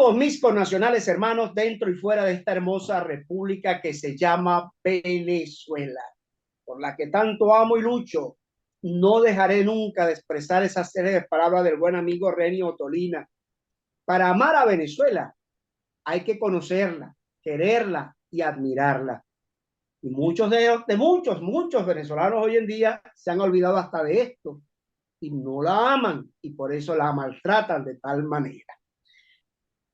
todos mis connacionales hermanos dentro y fuera de esta hermosa república que se llama Venezuela, por la que tanto amo y lucho. No dejaré nunca de expresar esa serie de palabras del buen amigo Renio Tolina. Para amar a Venezuela hay que conocerla, quererla y admirarla. Y muchos venezolanos hoy en día se han olvidado hasta de esto y no la aman y por eso la maltratan de tal manera.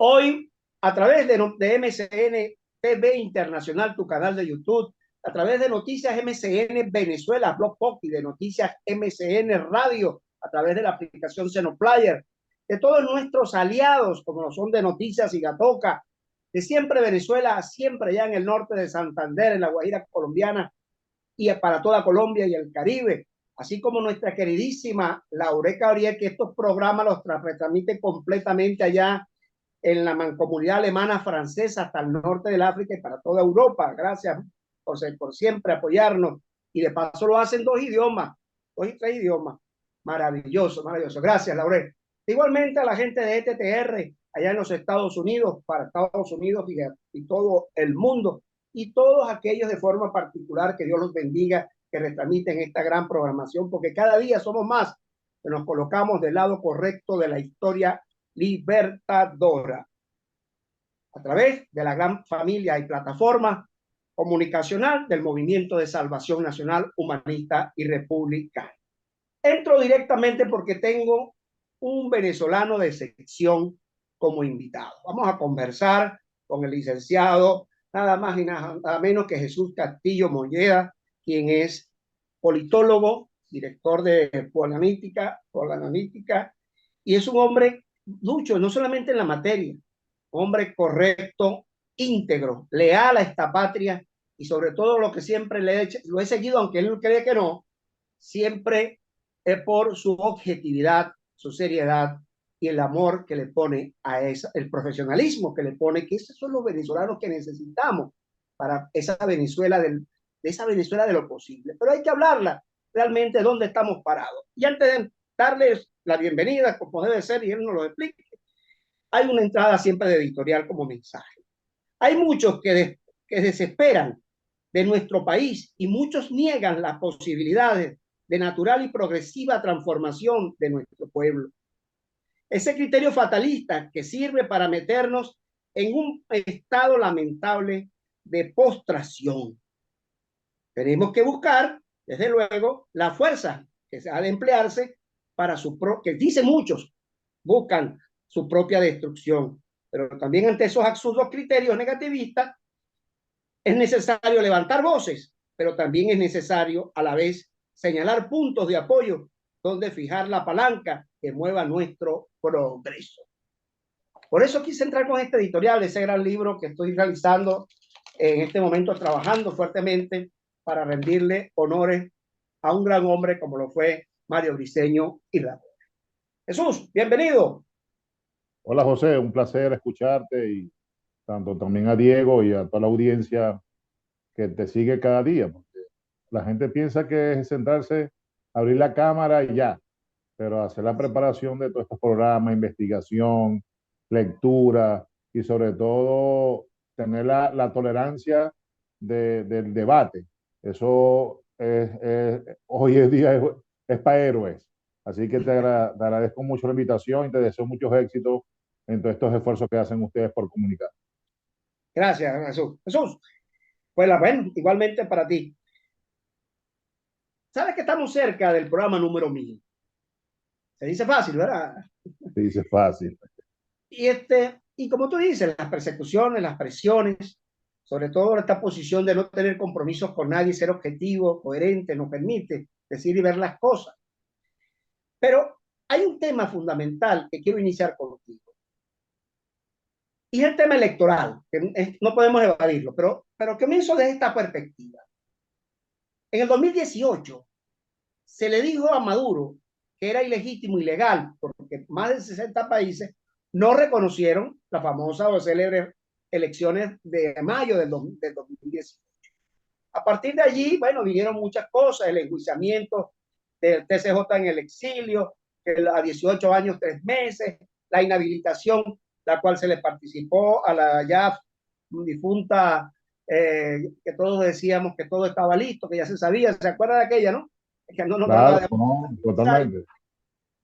Hoy, a través de MCN TV Internacional, tu canal de YouTube, a través de Noticias MCN Venezuela, Blog Pop y de Noticias MCN Radio, a través de la aplicación Xenoplayer, de todos nuestros aliados, como lo son de Noticias y Gatoca, de Siempre Venezuela, siempre allá en el norte de Santander, en la Guajira colombiana, y para toda Colombia y el Caribe, así como nuestra queridísima Laureca Oriel, que estos programas los retransmite completamente allá en la mancomunidad alemana francesa hasta el norte del África y para toda Europa. Gracias por siempre apoyarnos. Y de paso lo hacen dos y tres idiomas. Maravilloso, maravilloso. Gracias, Laurel. Igualmente a la gente de ETTR allá en los Estados Unidos, para Estados Unidos y todo el mundo. Y todos aquellos de forma particular, que Dios los bendiga, que retransmiten esta gran programación, porque cada día somos más que nos colocamos del lado correcto de la historia libertadora a través de la gran familia y plataforma comunicacional del Movimiento de Salvación Nacional Humanista y Republicana. Entro directamente porque tengo un venezolano de sección como invitado. Vamos a conversar con el licenciado nada más y nada menos que Jesús Castillo Molleda, quien es politólogo, director de Polanalítica, y es un hombre lucho, no solamente en la materia, hombre correcto, íntegro, leal a esta patria y sobre todo lo que siempre lo he seguido, aunque él cree que no, siempre es por su objetividad, su seriedad y el amor que le pone a el profesionalismo que le pone, que esos son los venezolanos que necesitamos para esa Venezuela de esa Venezuela de lo posible. Pero hay que hablarla realmente dónde estamos parados. Y antes de darles la bienvenida, como debe ser, y él nos lo explique, hay una entrada siempre de editorial como mensaje. Hay muchos que desesperan de nuestro país y muchos niegan las posibilidades de natural y progresiva transformación de nuestro pueblo. Ese criterio fatalista que sirve para meternos en un estado lamentable de postración. Tenemos que buscar, desde luego, la fuerza que se ha de emplearse para que dicen muchos, buscan su propia destrucción. Pero también ante esos absurdos criterios negativistas es necesario levantar voces, pero también es necesario a la vez señalar puntos de apoyo donde fijar la palanca que mueva nuestro progreso. Por eso quise entrar con este editorial, ese gran libro que estoy realizando en este momento, trabajando fuertemente para rendirle honores a un gran hombre como lo fue Mario Briceño y Ramón. Jesús, bienvenido. Hola José, un placer escucharte y tanto también a Diego y a toda la audiencia que te sigue cada día, porque la gente piensa que es sentarse, abrir la cámara y ya, pero hacer la preparación de todos estos programas, investigación, lectura y sobre todo tener la tolerancia del debate. Eso hoy en día es para héroes. Así que te agradezco mucho la invitación y te deseo muchos éxitos en todos estos esfuerzos que hacen ustedes por comunicar. Gracias, Jesús. Jesús, pues bueno, igualmente para ti. Sabes que estamos cerca del programa número 1000. Se dice fácil, ¿verdad? Se dice fácil. Y como tú dices, las persecuciones, las presiones, sobre todo esta posición de no tener compromisos con nadie, ser objetivo, coherente, nos permite decir y ver las cosas. Pero hay un tema fundamental que quiero iniciar contigo. Y es el tema electoral, que no podemos evadirlo, pero comienzo desde esta perspectiva. En el 2018 se le dijo a Maduro que era ilegítimo, ilegal, porque más de 60 países no reconocieron la famosa o célebre elecciones de mayo del 2018. A partir de allí, bueno, vinieron muchas cosas, el enjuiciamiento del TCJ en el exilio, a 18 años, 3 meses, la inhabilitación la cual se le participó a la ya difunta, que todos decíamos que todo estaba listo, que ya se sabía, ¿se acuerda de aquella, no? Que no nos Claro, hablaba de... no, totalmente.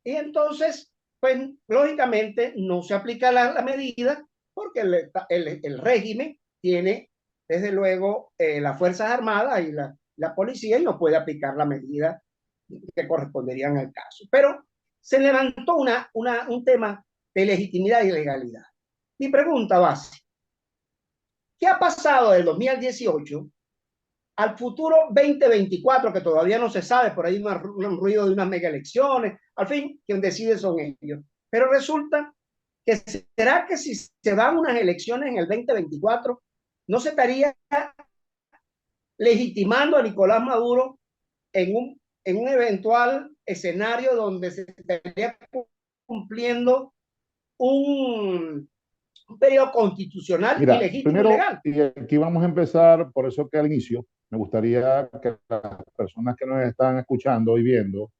Y entonces, pues lógicamente no se aplica la medida porque el régimen tiene, desde luego, las Fuerzas Armadas y la policía y no puede aplicar la medida que corresponderían al caso. Pero se levantó un tema de legitimidad y legalidad. Mi pregunta base, ¿qué ha pasado del 2018 al futuro 2024, que todavía no se sabe, por ahí un ruido de unas mega elecciones, al fin, quien decide son ellos? Pero resulta que será que si se van unas elecciones en el 2024, no se estaría legitimando a Nicolás Maduro en un eventual escenario donde se estaría cumpliendo un periodo constitucional Mira, ilegítimo y primero, legal. y aquí vamos a empezar, por eso que al inicio me gustaría que las personas que nos están escuchando y viendo,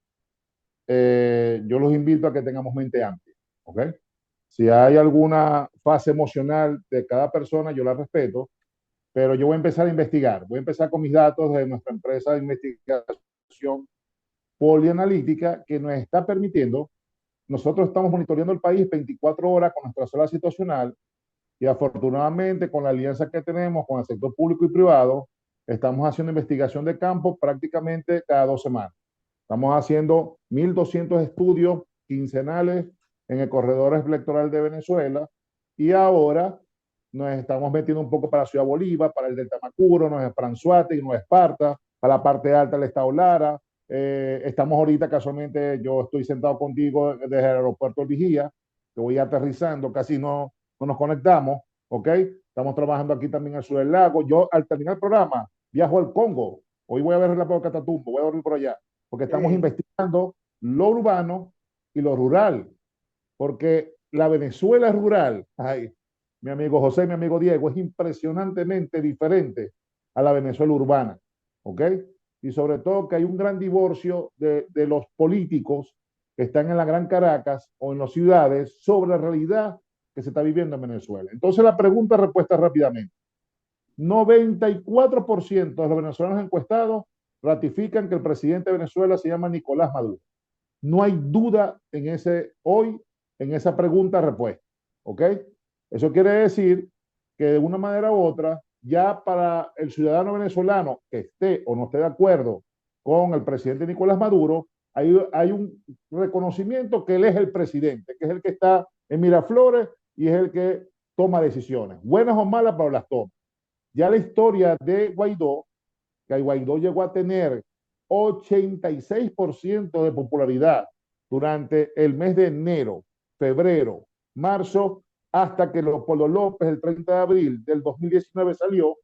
yo los invito a que tengamos mente amplia, ¿ok? Si hay alguna fase emocional de cada persona, yo la respeto, pero yo voy a empezar a investigar. Voy a empezar con mis datos de nuestra empresa de investigación polianalítica que nos está permitiendo. Nosotros estamos monitoreando el país 24 horas con nuestra sala situacional y afortunadamente con la alianza que tenemos con el sector público y privado, estamos haciendo investigación de campo prácticamente cada 2 semanas. Estamos haciendo 1.200 estudios quincenales en el corredor electoral de Venezuela y ahora nos estamos metiendo un poco para Ciudad Bolívar, para el Delta Macuro, para Anzoátegui, Nueva Esparta, para la parte alta del estado Lara. Estamos ahorita casualmente, yo estoy sentado contigo desde el aeropuerto de Vigía, que voy aterrizando, casi no nos conectamos, ¿ok? Estamos trabajando aquí también al sur del lago. Yo al terminar el programa viajo al Congo. Hoy voy a ver el lago de Catatumbo, voy a dormir por allá porque estamos investigando lo urbano y lo rural, porque la Venezuela rural, ay, mi amigo José, mi amigo Diego, es impresionantemente diferente a la Venezuela urbana, ¿ok? Y sobre todo que hay un gran divorcio de los políticos que están en la Gran Caracas o en las ciudades sobre la realidad que se está viviendo en Venezuela. Entonces la pregunta respuesta rápidamente. 94% de los venezolanos encuestados ratifican que el presidente de Venezuela se llama Nicolás Maduro. No hay duda en esa pregunta-respuesta. ¿Ok? Eso quiere decir que de una manera u otra, ya para el ciudadano venezolano que esté o no esté de acuerdo con el presidente Nicolás Maduro, hay un reconocimiento que él es el presidente, que es el que está en Miraflores y es el que toma decisiones, buenas o malas, pero las toma. Ya la historia de Guaidó, que Guaidó llegó a tener 86% de popularidad durante el mes de enero, febrero, marzo, hasta que Leopoldo López el 30 de abril del 2019 salió,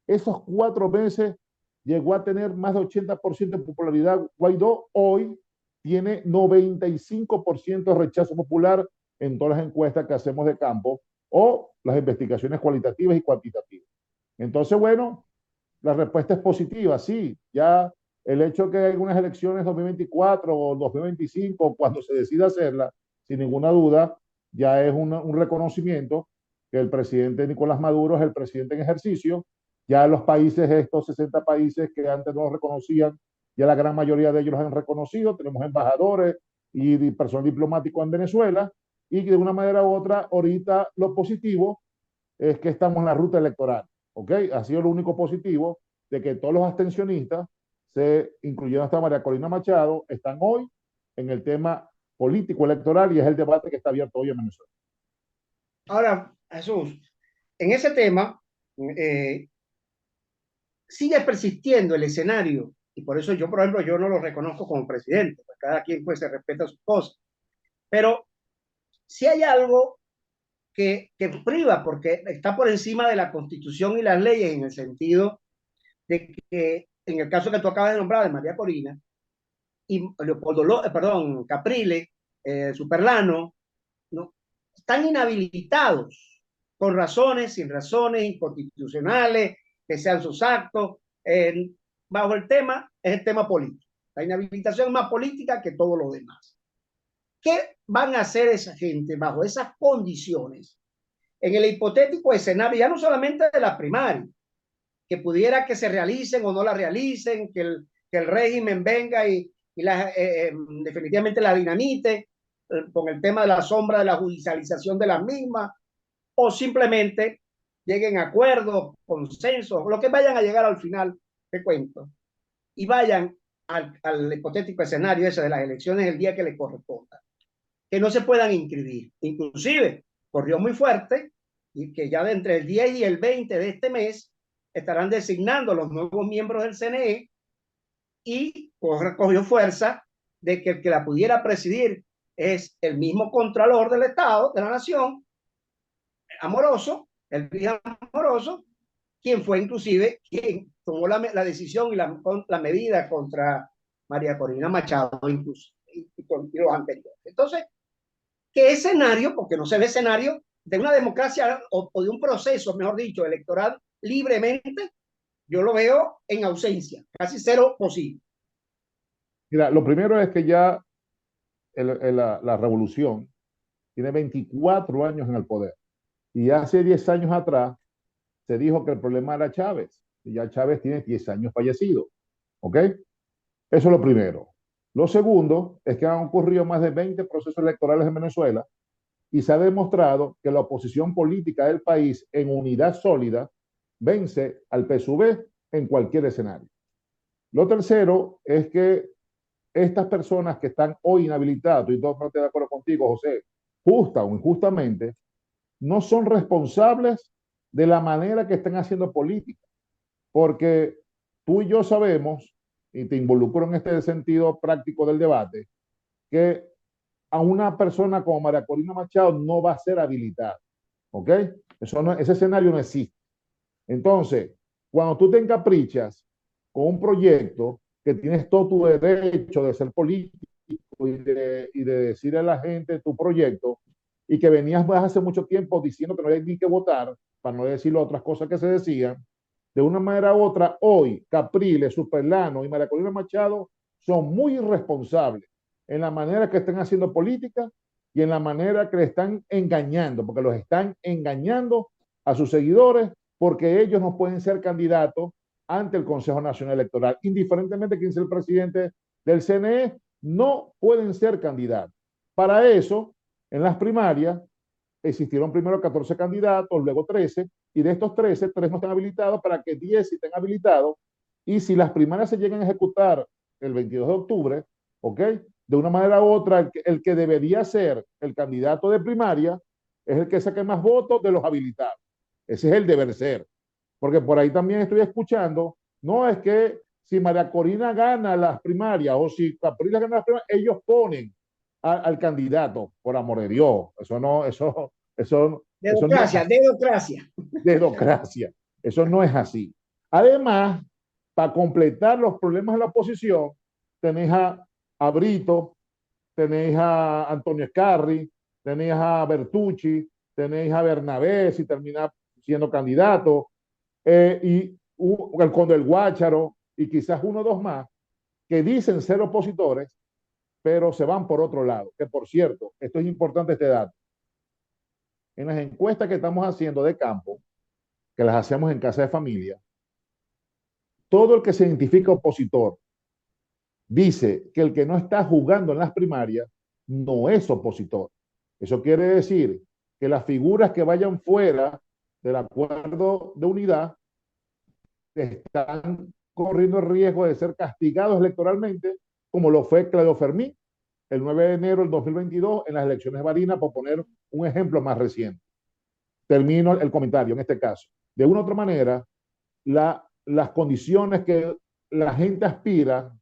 esos 4 meses llegó a tener más de 80% de popularidad. Guaidó hoy tiene 95% de rechazo popular en todas las encuestas que hacemos de campo o las investigaciones cualitativas y cuantitativas. Entonces, bueno, la respuesta es positiva, sí. Ya el hecho que hay algunas elecciones 2024 o 2025, cuando se decida hacerla, sin ninguna duda, ya es un reconocimiento que el presidente Nicolás Maduro es el presidente en ejercicio. Ya los países, estos 60 países que antes no lo reconocían, ya la gran mayoría de ellos los han reconocido. Tenemos embajadores y personal diplomático en Venezuela y que de una manera u otra, ahorita lo positivo es que estamos en la ruta electoral. ¿Ok? Ha sido lo único positivo de que todos los abstencionistas, incluyendo hasta María Corina Machado, están hoy en el tema político electoral y es el debate que está abierto hoy en Venezuela. Ahora, Jesús, en ese tema sigue persistiendo el escenario y por eso yo, por ejemplo, yo no lo reconozco como presidente, pues cada quien pues se respeta sus cosas, pero si hay algo que priva, porque está por encima de la Constitución y las leyes, en el sentido de que, en el caso que tú acabas de nombrar, de María Corina, y Leopoldo, perdón, Capriles, Superlano, ¿no? Están inhabilitados por razones, sin razones, inconstitucionales, que sean sus actos, bajo el tema, es el tema político. La inhabilitación es más política que todo lo demás. ¿Qué van a hacer esa gente bajo esas condiciones en el hipotético escenario, ya no solamente de las primarias, que pudiera que se realicen o no la realicen, que el régimen venga definitivamente la dinamite con el tema de la sombra de la judicialización de las mismas, o simplemente lleguen a acuerdos, consensos, lo que vayan a llegar al final, te cuento, y vayan al hipotético escenario ese de las elecciones el día que le corresponda, que no se puedan inscribir. Inclusive, corrió muy fuerte y que ya de entre el 10 y el 20 de este mes estarán designando los nuevos miembros del CNE y cogió fuerza de que el que la pudiera presidir es el mismo Contralor del Estado, de la Nación, Amoroso, el Amoroso, quien fue inclusive quien tomó la decisión y la medida contra María Corina Machado, incluso, y los anteriores. Entonces, ¿qué escenario? Porque no se ve escenario de una democracia o de un proceso, mejor dicho, electoral libremente, yo lo veo en ausencia, casi cero posible. Mira, lo primero es que ya la revolución tiene 24 años en el poder. Y hace 10 años atrás se dijo que el problema era Chávez. Y ya Chávez tiene 10 años fallecido. ¿Ok? Eso es lo primero. Lo segundo es que han ocurrido más de 20 procesos electorales en Venezuela y se ha demostrado que la oposición política del país en unidad sólida vence al PSUV en cualquier escenario. Lo tercero es que estas personas que están hoy inhabilitadas, y todos de acuerdo contigo, José, justa o injustamente, no son responsables de la manera que están haciendo política, porque tú y yo sabemos, y te involucro en este sentido práctico del debate, que a una persona como María Corina Machado no va a ser habilitada, ¿ok? Eso no, ese escenario no existe. Entonces, cuando tú te encaprichas con un proyecto que tienes todo tu derecho de ser político y de decir a la gente tu proyecto, y que venías hace mucho tiempo diciendo que no hay ni que votar, para no decir otras cosas que se decían, de una manera u otra, hoy Capriles, Superlano y María Corina Machado son muy irresponsables en la manera que están haciendo política y en la manera que le están engañando, porque los están engañando a sus seguidores, porque ellos no pueden ser candidatos ante el Consejo Nacional Electoral. Indiferentemente de quién sea el presidente del CNE, no pueden ser candidatos. Para eso, en las primarias, existieron primero 14 candidatos, luego 13, y de estos 13, 3 no están habilitados para que 10 sí estén habilitados. Y si las primarias se llegan a ejecutar el 22 de octubre, ¿ok? De una manera u otra, el que debería ser el candidato de primaria es el que saque más votos de los habilitados. Ese es el deber ser. Porque por ahí también estoy escuchando, no es que si María Corina gana las primarias o si Capriles gana las primarias, ellos ponen al candidato, por amor de Dios. Eso no, eso no es Dedocracia, dedocracia. democracia. Eso no es así. Además, para completar los problemas de la oposición, tenéis a Brito, tenéis a Antonio Scarri, tenéis a Bertucci, tenéis a Bernabé, si termina siendo candidato, y el Conde del Guácharo, y quizás uno o dos más, que dicen ser opositores, pero se van por otro lado. Que por cierto, esto es importante este dato. En las encuestas que estamos haciendo de campo, que las hacemos en casa de familia, todo el que se identifica opositor dice que el que no está jugando en las primarias no es opositor. Eso quiere decir que las figuras que vayan fuera del acuerdo de unidad están corriendo el riesgo de ser castigados electoralmente, como lo fue Claudio Fermín el 9 de enero del 2022 en las elecciones de Barinas, por poner un ejemplo más reciente. Termino el comentario en este caso. De una u otra manera, las condiciones que la gente aspira,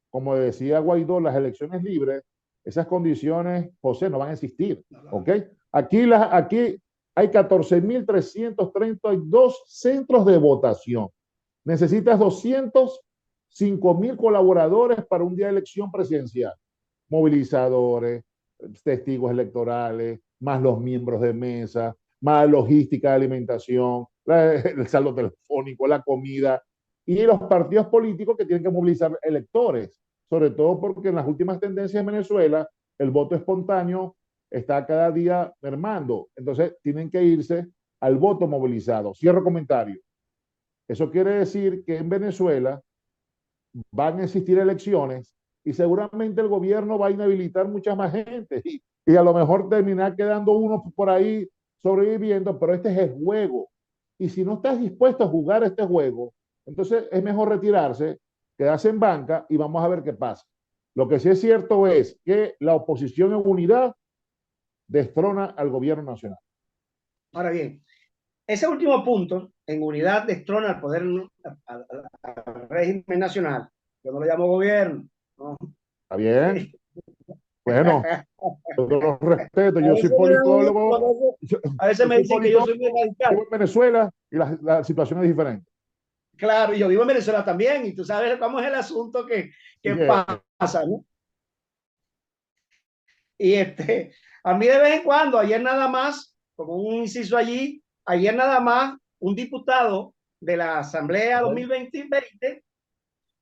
como decía Guaidó, las elecciones libres, esas condiciones, José, no van a existir. ¿Ok? Aquí hay 14.332 centros de votación. Necesitas 205.000 colaboradores para un día de elección presidencial. Movilizadores, testigos electorales, más los miembros de mesa, más logística de alimentación, el saldo telefónico, la comida, y los partidos políticos que tienen que movilizar electores, sobre todo porque en las últimas tendencias en Venezuela el voto espontáneo está cada día mermando. Entonces tienen que irse al voto movilizado. Cierro comentario. Eso quiere decir que en Venezuela van a existir elecciones y seguramente el gobierno va a inhabilitar mucha más gente y a lo mejor terminar quedando uno por ahí sobreviviendo, pero este es el juego. Y si no estás dispuesto a jugar este juego, entonces es mejor retirarse, quedarse en banca y vamos a ver qué pasa. Lo que sí es cierto es que la oposición en unidad destrona al gobierno nacional. Ahora bien, ese último punto, en unidad destrona al poder, al régimen nacional. Yo no lo llamo gobierno, ¿no? ¿Está bien? Bueno, yo los respeto, yo soy politólogo, a veces me dicen que yo soy muy radical. Vivo en Venezuela y la situación es diferente. Claro, y yo vivo en Venezuela también, y tú sabes cómo es el asunto que pasa, ¿no? Y a mí de vez en cuando, ayer nada más, como un inciso allí, ayer nada más, un diputado de la Asamblea 2020,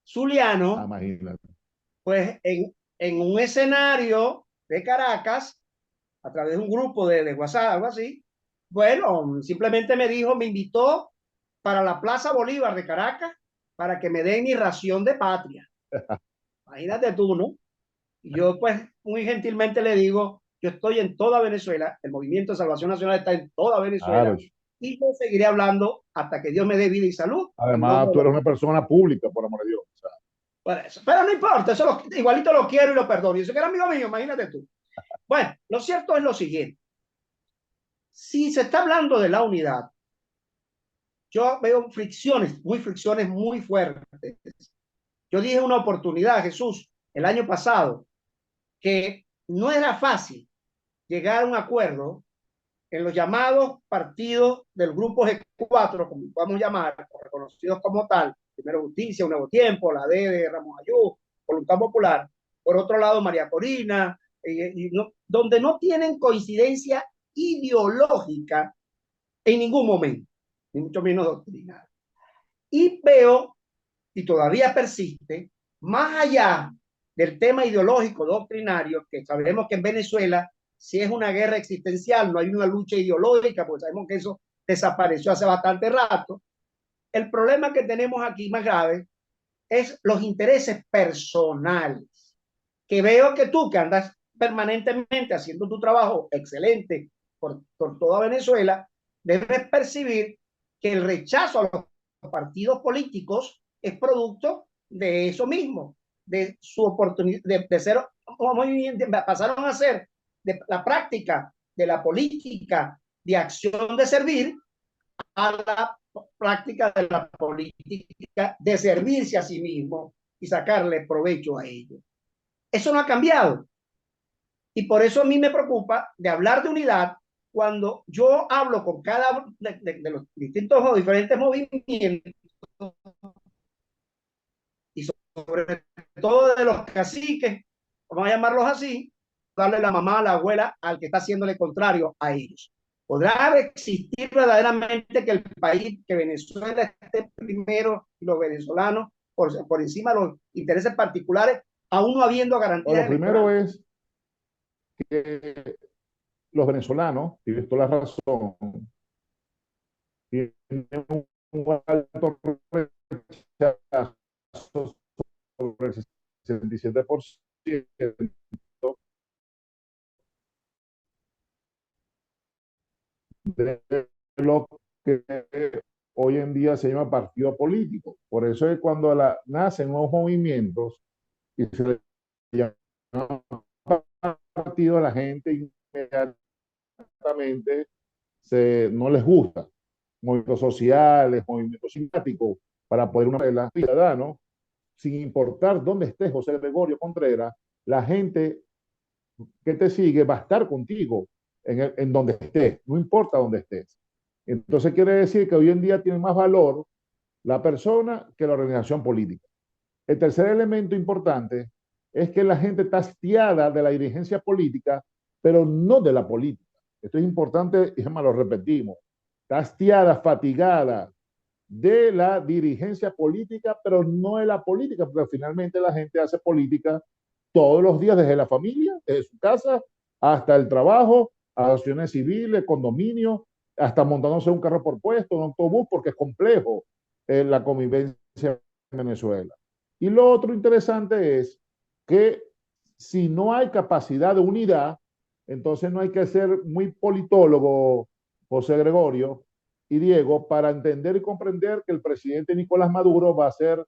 Zuliano, pues en un escenario de Caracas, a través de un grupo de WhatsApp, algo así, bueno, simplemente me dijo, me invitó para la Plaza Bolívar de Caracas para que me den mi ración de patria. Imagínate tú, ¿no? Y yo pues muy gentilmente le digo, yo estoy en toda Venezuela, el Movimiento de Salvación Nacional está en toda Venezuela, y yo seguiré hablando hasta que Dios me dé vida y salud. Además, tú eres una persona pública, por amor de Dios. O sea. Por eso. Pero no importa, eso igualito lo quiero y lo perdono. Y eso que era amigo mío, imagínate tú. Bueno, lo cierto es lo siguiente. Si se está hablando de la unidad, yo veo fricciones muy fuertes. Yo dije una oportunidad, Jesús, el año pasado, que no era fácil llegar a un acuerdo en los llamados partidos del grupo G4, como podemos llamar, reconocidos como tal, primero Justicia, Un Nuevo Tiempo, la D de Ramos Ayú, Voluntad Popular, por otro lado María Corina, donde no tienen coincidencia ideológica en ningún momento, ni mucho menos doctrinal. Y veo, y todavía persiste, más allá del tema ideológico doctrinario, que sabemos que en Venezuela si es una guerra existencial, no hay una lucha ideológica, porque sabemos que eso desapareció hace bastante rato. El problema que tenemos aquí más grave es los intereses personales, que veo que tú, que andas permanentemente haciendo tu trabajo excelente por toda Venezuela, debes percibir que el rechazo a los partidos políticos es producto de eso mismo, de su oportunidad de ser, pasaron a ser de la práctica de la política de acción de servir a la práctica de la política de servirse a sí mismo y sacarle provecho a ello. Eso no ha cambiado. Y por eso a mí me preocupa de hablar de unidad cuando yo hablo con cada de los distintos o diferentes movimientos y sobre todo de los caciques, vamos a llamarlos así, darle la mamá a la abuela al que está haciéndole contrario a ellos. ¿Podrá existir verdaderamente que el país, que Venezuela esté primero y los venezolanos por encima de los intereses particulares, aún no habiendo garantías? Lo primero es que los venezolanos, tienes toda la razón, tienen un alto rechazo sobre el 67% de lo que hoy en día se llama partido político. Por eso es cuando nacen nuevos movimientos y se le llama partido, a la gente inmediatamente no les gusta. Movimientos sociales, movimientos simpáticos, para poder una ciudadano, sin importar dónde estés, José Gregorio Contreras, la gente que te sigue va a estar contigo en donde estés, no importa dónde estés. Entonces quiere decir que hoy en día tiene más valor la persona que la organización política. El tercer elemento importante es que la gente está hastiada de la dirigencia política, pero no de la política. Esto es importante y jamás lo repetimos. Está hastiada, fatigada de la dirigencia política, pero no de la política, porque finalmente la gente hace política todos los días desde la familia, desde su casa, hasta el trabajo, asociaciones civiles, condominios, hasta montándose un carro por puesto, un autobús, porque es complejo la convivencia en Venezuela. Y lo otro interesante es que si no hay capacidad de unidad, entonces no hay que ser muy politólogo, José Gregorio y Diego, para entender y comprender que el presidente Nicolás Maduro va a ser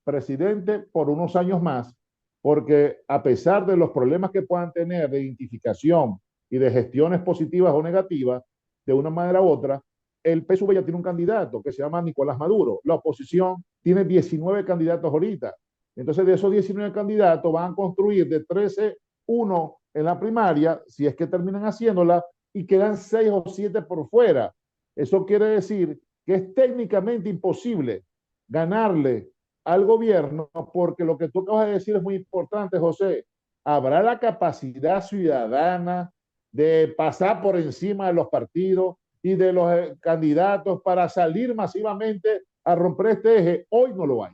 presidente por unos años más, porque a pesar de los problemas que puedan tener de identificación y de gestiones positivas o negativas, de una manera u otra, el PSUV ya tiene un candidato que se llama Nicolás Maduro. La oposición tiene 19 candidatos ahorita. Entonces, de esos 19 candidatos van a construir de 13 uno en la primaria, si es que terminan haciéndola, y quedan 6 o 7 por fuera. Eso quiere decir que es técnicamente imposible ganarle al gobierno, porque lo que tú acabas de decir es muy importante, José. Habrá la capacidad ciudadana de pasar por encima de los partidos y de los candidatos para salir masivamente a romper este eje. Hoy no lo hay.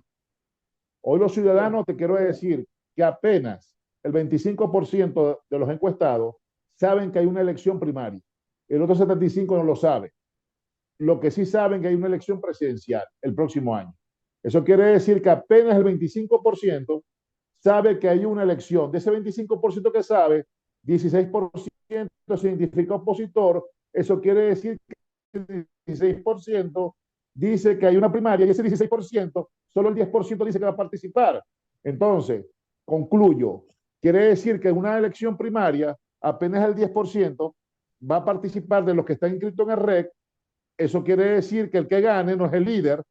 Hoy los ciudadanos, te quiero decir que apenas el 25% de los encuestados saben que hay una elección primaria. El otro 75% no lo sabe. Lo que sí saben que hay una elección presidencial el próximo año. Eso quiere decir que apenas el 25% sabe que hay una elección. De ese 25% que sabe, 16% se identifica opositor. Eso quiere decir que el 16% dice que hay una primaria y ese 16%, solo el 10% dice que va a participar. Entonces, concluyo, quiere decir que en una elección primaria, apenas el 10% va a participar de los que están inscritos en el REC. Eso quiere decir que el que gane no es el líder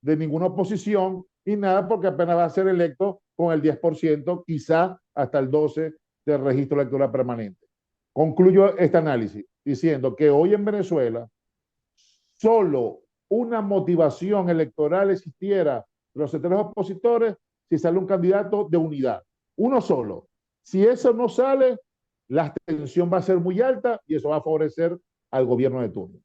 de ninguna oposición y nada, porque apenas va a ser electo con el 10%, quizá hasta el 12% del registro electoral permanente. Concluyo este análisis diciendo que hoy en Venezuela solo una motivación electoral existiera de los sectores opositores si sale un candidato de unidad, uno solo. Si eso no sale, la abstención va a ser muy alta y eso va a favorecer al gobierno de turno.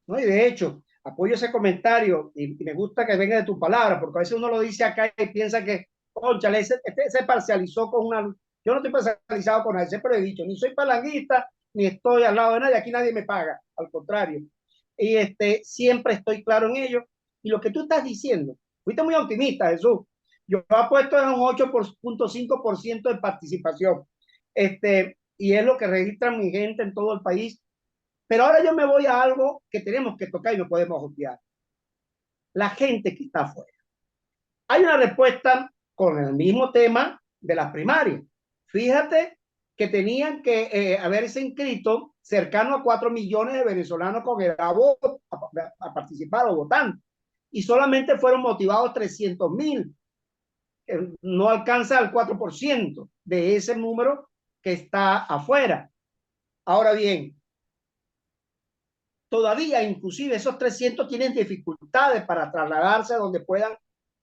¿No? Y de hecho, apoyo ese comentario y me gusta que venga de tu palabra, porque a veces uno lo dice acá y piensa que, conchale, se parcializó con una... Yo no estoy parcializado con nadie, siempre lo he dicho, ni soy palanguista, ni estoy al lado de nadie, aquí nadie me paga, al contrario. Y siempre estoy claro en ello. Y lo que tú estás diciendo, fuiste muy optimista, Jesús. Yo apuesto en un 8.5% de participación. Y es lo que registran mi gente en todo el país. Pero ahora yo me voy a algo que tenemos que tocar y no podemos obviar. La gente que está afuera. Hay una respuesta con el mismo tema de las primarias. Fíjate que tenían que haberse inscrito cercano a 4 millones de venezolanos con edad a participar o votando. Y solamente fueron motivados 300,000. No alcanza el 4% de ese número que está afuera. Ahora bien, todavía inclusive esos 300 tienen dificultades para trasladarse a donde puedan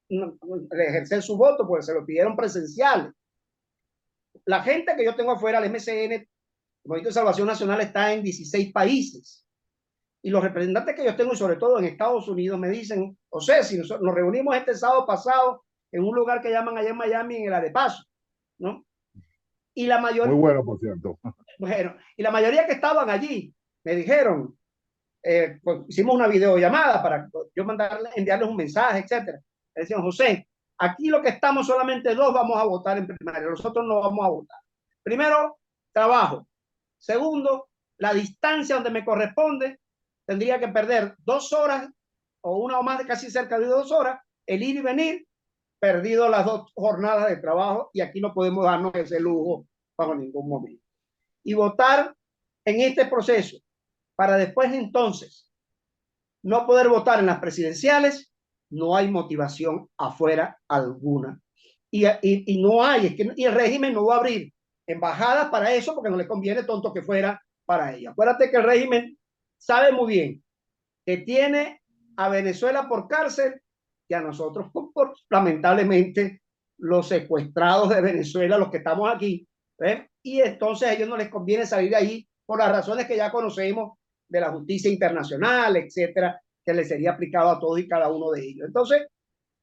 ejercer su voto, porque se lo pidieron presencial. La gente que yo tengo afuera, el MCN, el Movimiento de Salvación Nacional, está en 16 países. Y los representantes que yo tengo, y sobre todo en Estados Unidos, me dicen, José, si nos reunimos este sábado pasado en un lugar que llaman allá en Miami, en el Arepaso, ¿no? Y la mayoría... Muy bueno, por cierto. Bueno, y la mayoría que estaban allí me dijeron, pues hicimos una videollamada para yo enviarles un mensaje, etcétera. Le decían, José, aquí lo que estamos solamente dos vamos a votar en primaria, nosotros no vamos a votar. Primero, trabajo. Segundo, la distancia donde me corresponde, tendría que perder 2 horas o una o más de casi cerca de 2 horas, el ir y venir, perdido las 2 jornadas de trabajo y aquí no podemos darnos ese lujo bajo ningún momento. Y votar en este proceso para después entonces no poder votar en las presidenciales, no hay motivación afuera alguna. Y no hay, es que y el régimen no va a abrir embajadas para eso porque no le conviene tonto que fuera para ella. Acuérdate que el régimen sabe muy bien que tiene a Venezuela por cárcel y a nosotros por lamentablemente los secuestrados de Venezuela, los que estamos aquí, ¿eh? Y entonces a ellos no les conviene salir de ahí por las razones que ya conocemos de la justicia internacional, etcétera, que le sería aplicado a todos y cada uno de ellos. Entonces,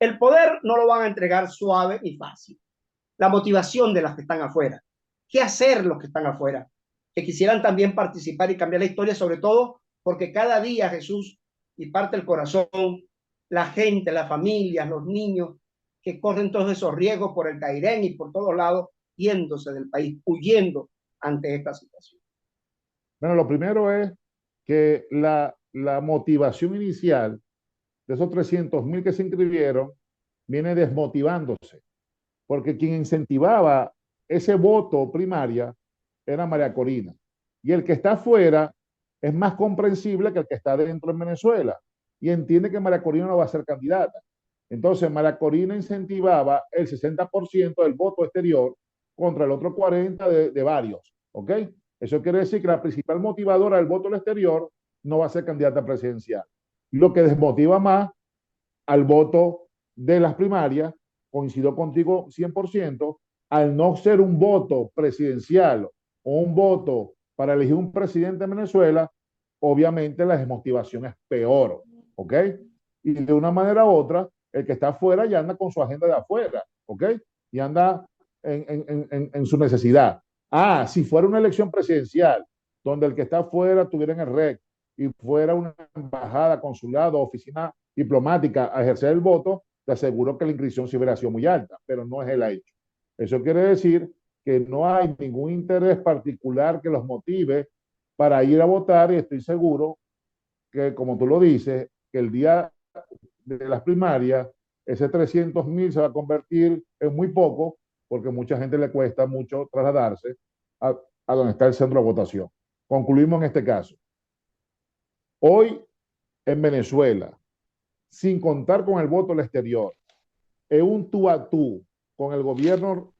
el poder no lo van a entregar suave ni fácil. La motivación de las que están afuera. ¿Qué hacer los que están afuera? que quisieran también participar y cambiar la historia, sobre todo porque cada día, Jesús, y parte el corazón, la gente, las familias, los niños que corren todos esos riesgos por el Cairén y por todos lados, yéndose del país, huyendo ante esta situación. Bueno, lo primero es que la motivación inicial de esos 300.000 que se inscribieron viene desmotivándose, porque quien incentivaba ese voto primaria era María Corina. Y el que está afuera es más comprensible que el que está dentro en Venezuela y entiende que María Corina no va a ser candidata. Entonces, María Corina incentivaba el 60% del voto exterior contra el otro 40% de varios. ¿Ok? Eso quiere decir que la principal motivadora del voto al exterior no va a ser candidata presidencial. Lo que desmotiva más al voto de las primarias, coincido contigo 100%, al no ser un voto presidencial o un voto para elegir un presidente en Venezuela, obviamente la desmotivación es peor, ¿ok? Y de una manera u otra, el que está afuera ya anda con su agenda de afuera, ¿ok? Y anda en su necesidad. Ah, si fuera una elección presidencial, donde el que está afuera tuviera en el REC y fuera una embajada, consulado, oficina diplomática a ejercer el voto, te aseguro que la inscripción sí hubiera sido muy alta, pero no es el hecho. Eso quiere decir que no hay ningún interés particular que los motive para ir a votar y estoy seguro que, como tú lo dices, que el día de las primarias, ese 300.000 se va a convertir en muy poco, porque mucha gente le cuesta mucho trasladarse a donde está el centro de votación. Concluimos en este caso. Hoy en Venezuela, sin contar con el voto al exterior, en un tú a tú con el gobierno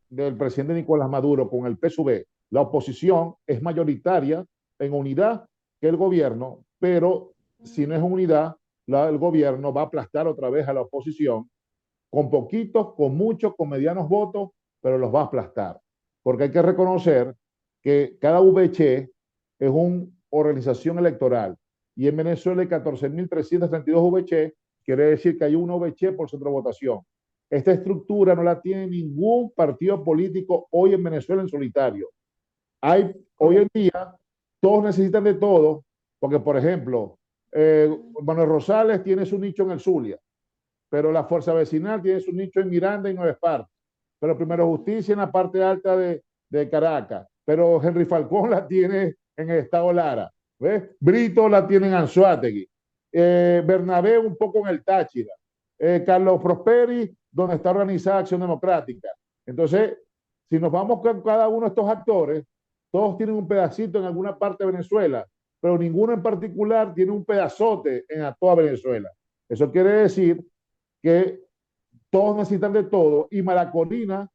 del presidente Nicolás Maduro, con el PSUV, la oposición es mayoritaria en unidad que el gobierno, pero si no es unidad, el gobierno va a aplastar otra vez a la oposición con poquitos, con muchos, con medianos votos, pero los va a aplastar. Porque hay que reconocer que cada VC es una organización electoral y en Venezuela hay 14.332 VC, quiere decir que hay un VC por centro de votación. Esta estructura no la tiene ningún partido político hoy en Venezuela en solitario. Hoy en día, todos necesitan de todo, porque, por ejemplo, Manuel Rosales tiene su nicho en el Zulia, pero la Fuerza Vecinal tiene su nicho en Miranda y Nueva Esparta, pero Primero Justicia en la parte alta de Caracas, pero Henry Falcón la tiene en el estado Lara, ¿ves? Brito la tiene en Anzoátegui, Bernabé un poco en el Táchira, Carlos Prosperi, donde está organizada Acción Democrática. Entonces, si nos vamos con cada uno de estos actores, todos tienen un pedacito en alguna parte de Venezuela, pero ninguno en particular tiene un pedazote en toda Venezuela. Eso quiere decir que todos necesitan de todo y María Corina,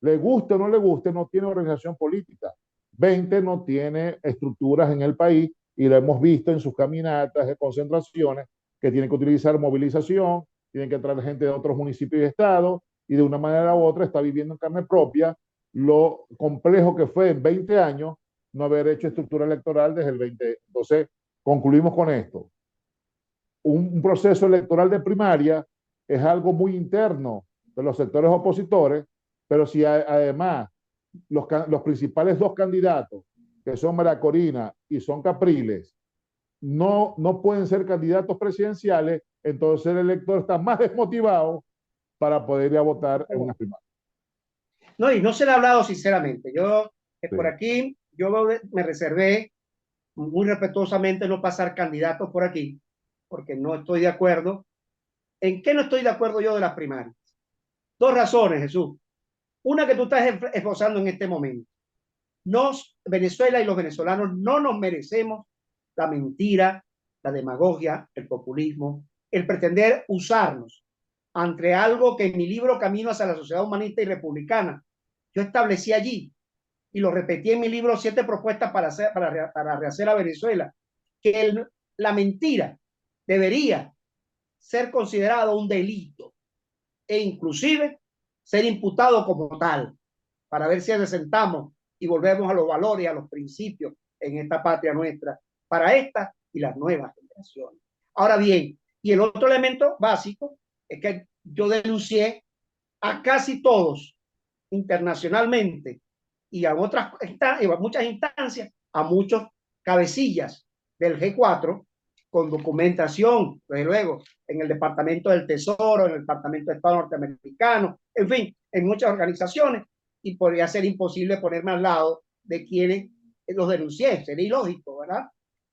le guste o no le guste, no tiene organización política. 20 no tiene estructuras en el país y lo hemos visto en sus caminatas de concentraciones que tienen que utilizar movilización, tienen que traer gente de otros municipios y estados y de una manera u otra está viviendo en carne propia lo complejo que fue en 20 años no haber hecho estructura electoral desde el 20. Entonces, concluimos con esto. Un proceso electoral de primaria es algo muy interno de los sectores opositores, pero si además los principales dos candidatos, que son María Corina y son Capriles, no pueden ser candidatos presidenciales, entonces el elector está más desmotivado para poder ir a votar en una primaria. No, y no se le ha hablado sinceramente. Yo, por aquí, yo me reservé muy respetuosamente no pasar candidatos por aquí, porque no estoy de acuerdo. ¿En qué no estoy de acuerdo yo de las primarias? Dos razones, Jesús. Una que tú estás esbozando en este momento. Venezuela y los venezolanos no nos merecemos la mentira, la demagogia, el populismo, el pretender usarnos ante algo que en mi libro Camino hacia la Sociedad Humanista y Republicana yo establecí allí y lo repetí en mi libro 7 propuestas para rehacer a Venezuela, que la mentira debería ser considerado un delito e inclusive ser imputado como tal, para ver si asentamos y volvemos a los valores y a los principios en esta patria nuestra, para esta y las nuevas generaciones. Ahora bien, y el otro elemento básico es que yo denuncié a casi todos internacionalmente y a muchas instancias, a muchos cabecillas del G4 con documentación, desde luego, en el Departamento del Tesoro, en el Departamento de Estado norteamericano, en fin, en muchas organizaciones, y podría ser imposible ponerme al lado de quienes los denuncié, sería ilógico, ¿verdad?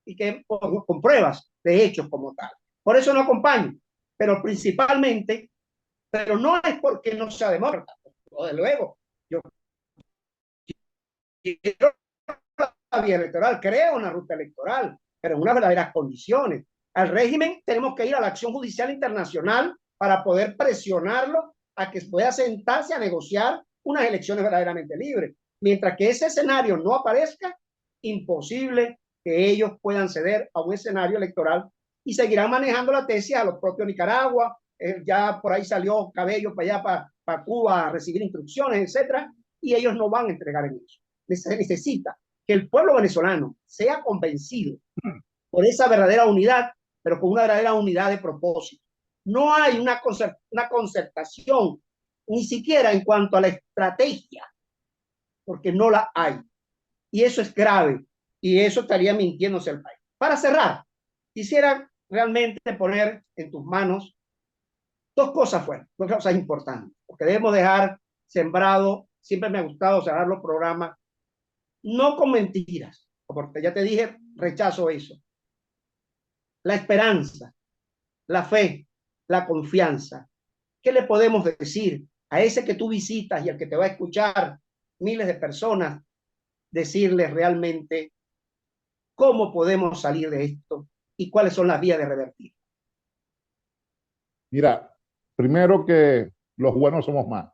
Y que con pruebas de hechos como tal. Por eso no acompaño, pero principalmente, pero no es porque no sea demócrata, desde luego, yo quiero la vía electoral, creo una ruta electoral, pero en unas verdaderas condiciones. Al régimen tenemos que ir a la acción judicial internacional para poder presionarlo a que pueda sentarse a negociar unas elecciones verdaderamente libres. Mientras que ese escenario no aparezca, imposible que ellos puedan ceder a un escenario electoral y seguirán manejando la tesis a los propios Nicaragua. Ya por ahí salió Cabello para allá, para Cuba, a recibir instrucciones, etcétera, y ellos no van a entregar en eso. Se necesita que el pueblo venezolano sea convencido por esa verdadera unidad, pero con una verdadera unidad de propósito. No hay una concertación, ni siquiera en cuanto a la estrategia, porque no la hay. Y eso es grave, y eso estaría mintiéndose al país. Para cerrar, quisiera realmente poner en tus manos dos cosas fuertes, dos cosas importantes, porque debemos dejar sembrado, siempre me ha gustado cerrar los programas, no con mentiras, porque ya te dije, rechazo eso. La esperanza, la fe, la confianza. ¿Qué le podemos decir a ese que tú visitas y al que te va a escuchar miles de personas? Decirles realmente cómo podemos salir de esto y cuáles son las vías de revertir. Mira, primero que los buenos somos más.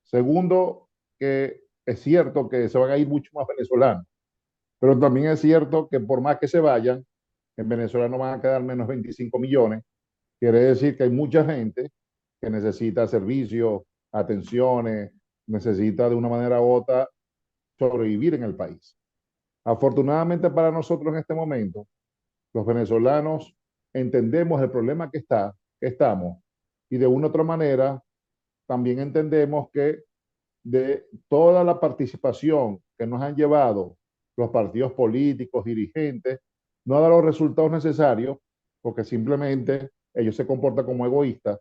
Segundo, que es cierto que se van a ir mucho más venezolanos, pero también es cierto que por más que se vayan, en Venezuela no van a quedar menos 25 millones. Quiere decir que hay mucha gente que necesita servicios, atenciones, necesita de una manera u otra sobrevivir en el país. Afortunadamente para nosotros en este momento, los venezolanos entendemos el problema que estamos, y de una u otra manera también entendemos que de toda la participación que nos han llevado los partidos políticos, dirigentes, no ha dado los resultados necesarios porque simplemente ellos se comportan como egoístas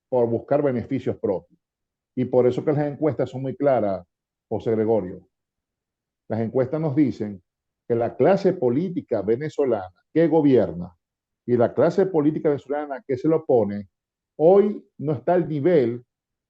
por buscar beneficios propios. Y por eso que las encuestas son muy claras, José Gregorio. Las encuestas nos dicen que la clase política venezolana que gobierna y la clase política venezolana que se lo opone, hoy no está al nivel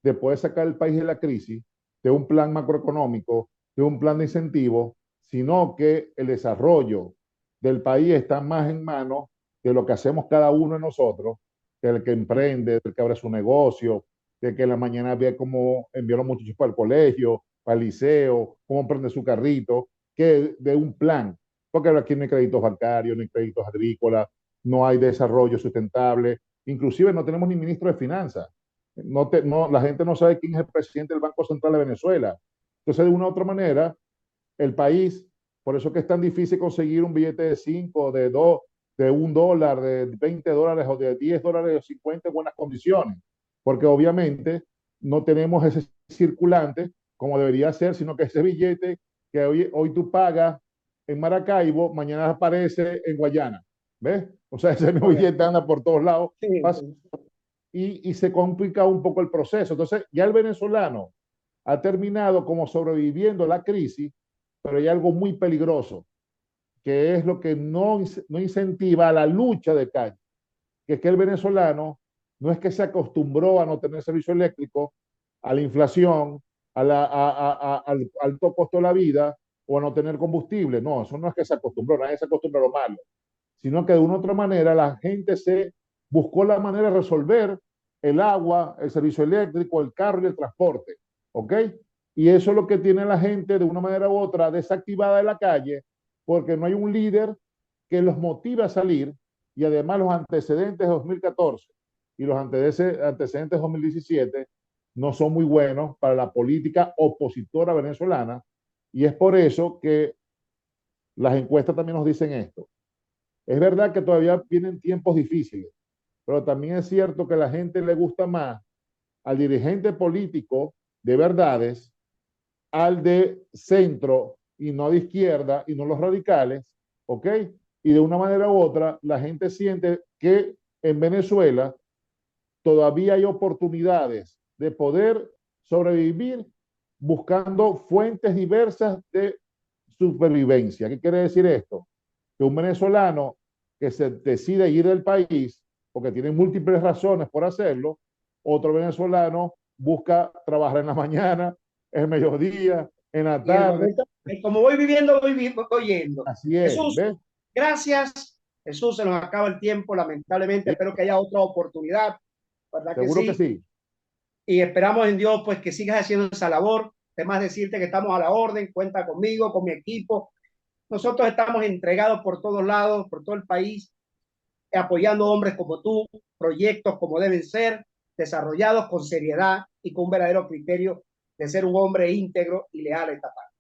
de poder sacar el país de la crisis, de un plan macroeconómico, de un plan de incentivos, sino que el desarrollo del país está más en manos de lo que hacemos cada uno de nosotros, del que emprende, del que abre su negocio, de que en la mañana ve cómo envió a los muchachos para el colegio, para el liceo, cómo prende su carrito, que de un plan. Porque aquí no hay créditos bancarios, no hay créditos agrícolas, no hay desarrollo sustentable, inclusive no tenemos ni ministro de finanzas. La gente no sabe quién es el presidente del Banco Central de Venezuela. Entonces, de una u otra manera, el país, por eso que es tan difícil conseguir un billete de 5, de 2, de $1, de $20 o de $10 o 50 en buenas condiciones, porque obviamente no tenemos ese circulante como debería ser, sino que ese billete que hoy tú pagas en Maracaibo, mañana aparece en Guayana, ¿ves? O sea, ese mismo billete anda por todos lados, Sí, y se complica un poco el proceso. Entonces, ya el venezolano ha terminado como sobreviviendo la crisis, pero hay algo muy peligroso, que es lo que no incentiva a la lucha de calle, que es que el venezolano no es que se acostumbró a no tener servicio eléctrico, a la inflación, al alto costo de la vida o a no tener combustible. No, eso no es que se acostumbró, nadie se acostumbra a lo malo, sino que de una u otra manera la gente se buscó la manera de resolver el agua, el servicio eléctrico, el carro y el transporte. ¿Ok? Y eso es lo que tiene la gente de una manera u otra desactivada de la calle, porque no hay un líder que los motive a salir, y además los antecedentes de 2014 y los antecedentes de 2017 no son muy buenos para la política opositora venezolana, y es por eso que las encuestas también nos dicen esto. Es verdad que todavía vienen tiempos difíciles, pero también es cierto que a la gente le gusta más al dirigente político de verdades al de centro y no de izquierda y no los radicales, ¿ok? Y de una manera u otra, la gente siente que en Venezuela todavía hay oportunidades de poder sobrevivir buscando fuentes diversas de supervivencia. ¿Qué quiere decir esto? Que un venezolano que se decide ir del país, porque tiene múltiples razones por hacerlo, otro venezolano busca trabajar en la mañana, en el mediodía, en la Y el tarde. momento, como voy viviendo, voy yendo. Así es, Jesús, ¿ves? gracias. Jesús, se nos acaba el tiempo, lamentablemente. Sí, Espero que haya otra oportunidad, ¿verdad que seguro que sí? sí. Y esperamos en Dios, pues, que sigas haciendo esa labor. Además, decirte que estamos a la orden, cuenta conmigo, con mi equipo. Nosotros estamos entregados por todos lados, por todo el país, apoyando hombres como tú, proyectos como deben ser, desarrollados con seriedad y con un verdadero criterio de ser un hombre íntegro y leal a esta parte.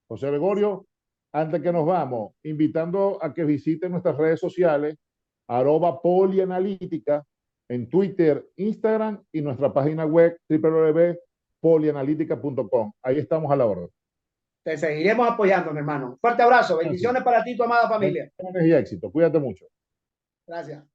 José Gregorio, antes que nos vamos, invitando a que visiten nuestras redes sociales, @polianalítica, en Twitter, Instagram y nuestra página web www.polianalítica.com. Ahí estamos a la orden. Te seguiremos apoyando, mi hermano. Un fuerte abrazo. Así. Bendiciones para ti y tu amada familia. Bendiciones y éxito. Cuídate mucho. Gracias.